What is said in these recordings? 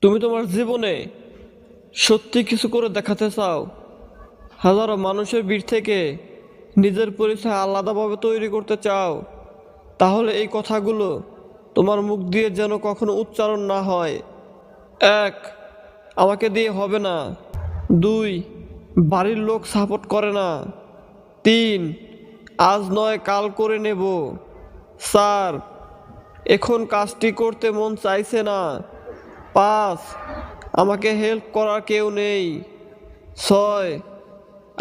তুমি তোমার জীবনে সত্যি কিছু করে দেখাতে চাও, হাজারো মানুষের ভিড় থেকে নিজের পরিচয় আলাদাভাবে তৈরি করতে চাও, তাহলে এই কথাগুলো তোমার মুখ দিয়ে যেন কখনো উচ্চারণ না হয়। 1, আমাকে দিয়ে হবে না। 2, বাড়ির লোক সাপোর্ট করে না। 3, আজ নয় কাল করে নেব। 4, এখন কাজটি করতে মন চাইছে না। 5, আমাকে হেল্প করার কেউ নেই। 6,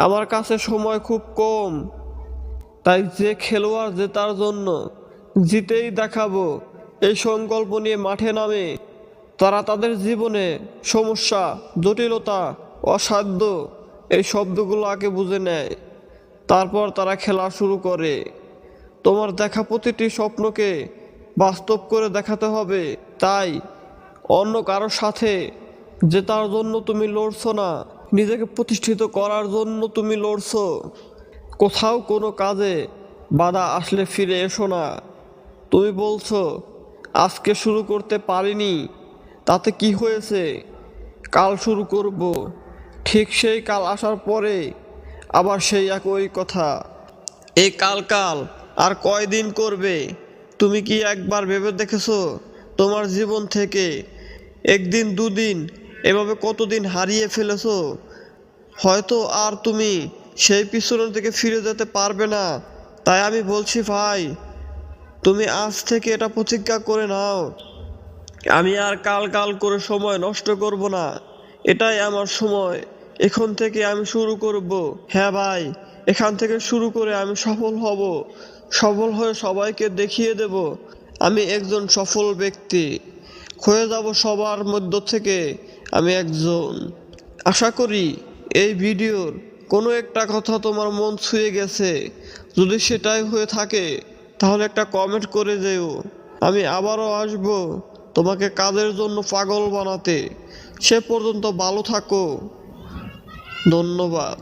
আমার কাছে সময় খুব কম, তাই যে খেলোয়াড় জেতার জন্য জিতেই দেখাবো এই সংকল্প নিয়ে মাঠে নামে, তারা তাদের জীবনে সমস্যা, জটিলতা, অসাধ্য এই শব্দগুলো আগে বুঝে নেয়। তারপর তারা খেলা শুরু করে। তোমার দেখা প্রতিটি স্বপ্নকে বাস্তব করে দেখাতে হবে। তাই অন্য কারোর সাথে জেতার জন্য তুমি লড়ছো না, নিজেকে প্রতিষ্ঠিত করার জন্য তুমি লড়ছো। কোথাও কোনো কাজে বাধা আসলে ফিরে এসো না। তুমি বলছো আজকে শুরু করতে পারিনি, তাতে কি হয়েছে, কাল শুরু করব। ঠিক সেই কাল আসার পরে আবার সেই একই কথা। এই কাল কাল আর কয়দিন করবে? তুমি কি একবার ভেবে দেখেছো তোমার জীবন থেকে একদিন দুদিন এভাবে কতদিন হারিয়ে ফেলেছো? হয়তো আর তুমি সেই পিছনের থেকে ফিরে যেতে পারবে না। তাই আমি বলছি ভাই, তুমি আজ থেকে এটা প্রতিজ্ঞা করে নাও, আমি আর কাল কাল করে সময় নষ্ট করব না। এটাই আমার সময়, এখন থেকে আমি শুরু করব। হ্যাঁ ভাই, এখান থেকে শুরু করে আমি সফল হব। সফল হয়ে সবাইকে দেখিয়ে দেব আমি একজন সফল ব্যক্তি। হয়ে যাব সবার মধ্য থেকে আমি একজন। আশা করি এই ভিডিওর কোনো একটা কথা তোমার মন ছুঁয়ে গেছে। যদি সেটাই হয়ে থাকে তাহলে একটা কমেন্ট করে যেও। আমি আবারও আসব তোমাকে কাজের জন্য পাগল বানাতে। সে পর্যন্ত ভালো থাকো। ধন্যবাদ।